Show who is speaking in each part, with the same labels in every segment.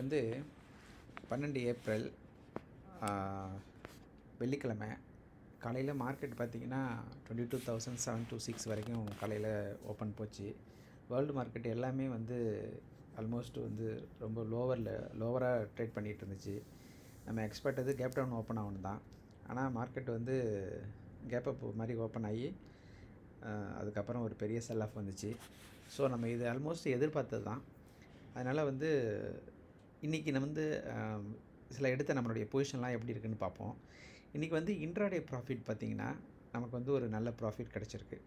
Speaker 1: வந்து 12 ஏப்ரல் வெள்ளிக்கிழமை காலையில் மார்க்கெட் பார்த்திங்கன்னா 22,726 வரைக்கும் காலையில் ஓப்பன் போச்சு. வேர்ல்டு மார்க்கெட் எல்லாமே வந்து ஆல்மோஸ்ட் வந்து ரொம்ப லோவராக ட்ரேட் பண்ணிகிட்டு இருந்துச்சு. நம்ம எக்ஸ்பெக்ட் கேப் டவுன் ஓப்பன் ஆகணும் தான். ஆனால் மார்க்கெட் வந்து கேப் அப் மாதிரி ஓப்பன் ஆகி அதுக்கப்புறம் ஒரு பெரிய செல் ஆஃப் வந்துச்சு. ஸோ நம்ம இது ஆல்மோஸ்ட் எதிர்பார்த்தது தான். அதனால் வந்து இன்றைக்கி நம்ம வந்து சில எடுத்த நம்மளுடைய பொசிஷன்லாம் எப்படி இருக்குதுன்னு பார்ப்போம். இன்றைக்கி வந்து இன்ட்ராடே ப்ராஃபிட் பார்த்திங்கன்னா நமக்கு வந்து ஒரு நல்ல ப்ராஃபிட் கிடச்சிருக்கு.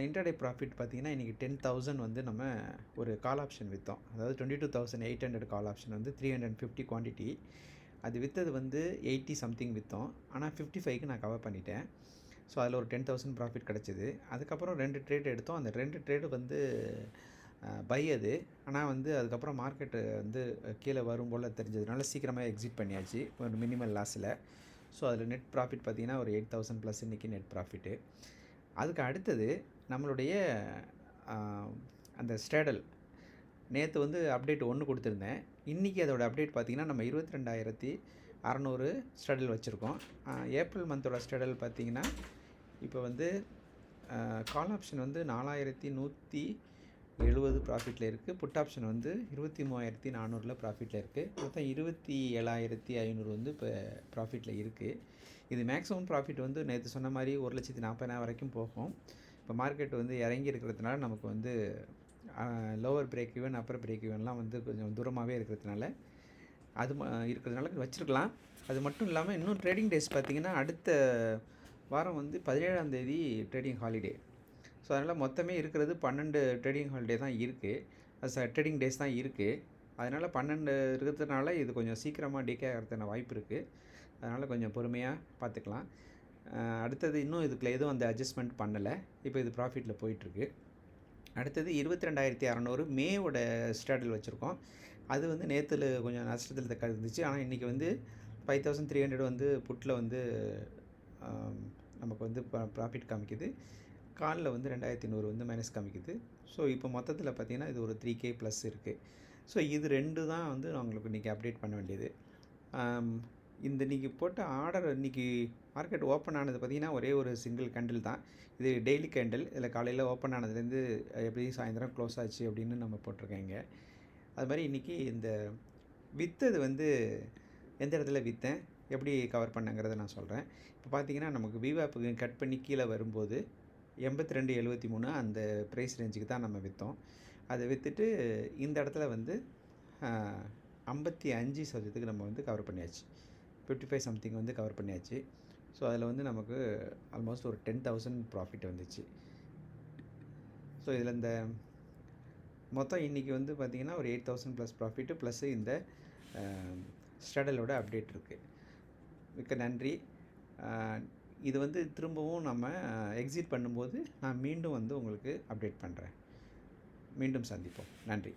Speaker 1: இன்ட்ராடே ப்ராஃபிட் பார்த்திங்கன்னா இன்றைக்கி 10,000 வந்து நம்ம ஒரு கால் ஆப்ஷன் விற்றோம். அதாவது 22,800 கால் ஆப்ஷன் வந்து 350 குவான்டிட்டி. அது விற்றது வந்து 80 சம்திங் விற்றோம். ஆனால் 55க்கு நான் கவர் பண்ணிட்டேன். ஸோ அதில் ஒரு 10,000 ப்ராஃபிட் கிடச்சிது. அதுக்கப்புறம் 2 ட்ரேட் எடுத்தோம். அந்த 2 ட்ரேடு வந்து பை அது. ஆனால் வந்து அதுக்கப்புறம் மார்க்கெட்டு வந்து கீழே வரும் போல் தெரிஞ்சதுனால சீக்கிரமாக எக்ஸிட் பண்ணியாச்சு ஒரு மினிமல் லாஸில். ஸோ அதில் நெட் ப்ராஃபிட் பார்த்திங்கன்னா ஒரு 8,000 ப்ளஸ் இன்றைக்கி நெட் ப்ராஃபிட்டு. அதுக்கு அடுத்தது நம்மளுடைய அந்த ஸ்டேடல் நேற்று வந்து அப்டேட் 1 கொடுத்துருந்தேன். இன்றைக்கி அதோடய அப்டேட் பார்த்திங்கன்னா நம்ம 22,600 ஸ்டேடல் வச்சுருக்கோம். ஏப்ரல் மந்தோட ஸ்டேடல் பார்த்திங்கன்னா இப்போ வந்து கால் ஆப்ஷன் வந்து 4,170 ப்ராஃபிட்டில் இருக்குது. புட் ஆப்ஷன் வந்து 23,400 ப்ராஃபிட்டில் இருக்குது. மொத்தம் 27,500 வந்து இப்போ ப்ராஃபிட்டில் இருக்குது. இது மேக்ஸிமம் ப்ராஃபிட் வந்து நேற்று சொன்ன மாதிரி 1,40,000 வரைக்கும் போகும். இப்போ மார்க்கெட் வந்து இறங்கி இருக்கிறதுனால நமக்கு வந்து lower break even upper break ஈவன்லாம் வந்து கொஞ்சம் தூரமாகவே இருக்கிறதுனால இருக்கிறதுனால வச்சுருக்கலாம். அது மட்டும் இல்லாமல் இன்னும் ட்ரேடிங் டேஸ் பார்த்திங்கன்னா அடுத்த வாரம் வந்து 17ஆம் தேதி ட்ரேடிங் ஹாலிடே. ஸோ அதனால் மொத்தமே இருக்கிறது 12 ட்ரேடிங் ஹாலிடே தான் இருக்குது. ட்ரேடிங் டேஸ் தான் இருக்குது. அதனால் 12 இருக்கிறதுனால இது கொஞ்சம் சீக்கிரமாக டிகே ஆகிறதுக்கான வாய்ப்பு இருக்குது. அதனால் கொஞ்சம் பொறுமையாக பார்த்துக்கலாம். அடுத்தது இன்னும் இதுக்குள்ள எதுவும் அந்த அட்ஜஸ்ட்மெண்ட் பண்ணலை. இப்போ இது ப்ராஃபிட்டில் போயிட்டுருக்கு. அடுத்தது 22,600 மேவோட ஸ்டேடல் வச்சுருக்கோம். அது வந்து நேற்றுல கொஞ்சம் நஷ்டத்தில் இருந்துச்சு. ஆனால் இன்றைக்கி வந்து 5,300 வந்து புட்டில் வந்து நமக்கு வந்து ப்ராஃபிட் காமிக்குது. காலில் வந்து 2,100 வந்து மைனஸ் காமிக்குது. ஸோ இப்போ மொத்தத்தில் பார்த்திங்கன்னா இது ஒரு 3K ப்ளஸ் இருக்குது. ஸோ இது 2 தான் வந்து நான் உங்களுக்கு இன்றைக்கி அப்டேட் பண்ண வேண்டியது. இந்த இன்றைக்கி போட்ட ஆர்டர் இன்றைக்கி மார்க்கெட் ஓப்பன் ஆனது பார்த்திங்கன்னா ஒரே ஒரு சிங்கிள் கேண்டில் தான். இது டெய்லி கேண்டில். இதில் காலையில் ஓப்பன் ஆனதுலேருந்து எப்படி சாயந்தரம் க்ளோஸ் ஆச்சு அப்படின்னு நம்ம போட்டிருக்கேங்க. அது மாதிரி இன்றைக்கி இந்த விற்றது வந்து எந்த இடத்துல விற்றேன், எப்படி கவர் பண்ணேங்கிறத நான் சொல்கிறேன். இப்போ பார்த்திங்கன்னா நமக்கு விவாப்புக்கு கட் பண்ணி கீழே வரும்போது 82.73 அந்த ப்ரைஸ் ரேஞ்சுக்கு தான் நம்ம விற்றோம். அதை விற்றுட்டு இந்த இடத்துல வந்து 55% நம்ம வந்து கவர் பண்ணியாச்சு. 55 சம்திங் வந்து கவர் பண்ணியாச்சு. ஸோ அதில் வந்து நமக்கு ஆல்மோஸ்ட் ஒரு 10,000 ப்ராஃபிட் வந்துச்சு. ஸோ இதில் இந்த மொத்தம் இன்றைக்கி வந்து பார்த்திங்கன்னா ஒரு 8,000 ப்ளஸ் ப்ராஃபிட்டு ப்ளஸ்ஸு இந்த ஸ்டேடலோட அப்டேட் இருக்குது. மிக்க நன்றி. இது வந்து திரும்பவும் நம்ம எக்ஸிட் பண்ணும்போது நான் மீண்டும் வந்து உங்களுக்கு அப்டேட் பண்ணுறேன். மீண்டும் சந்திப்போம். நன்றி.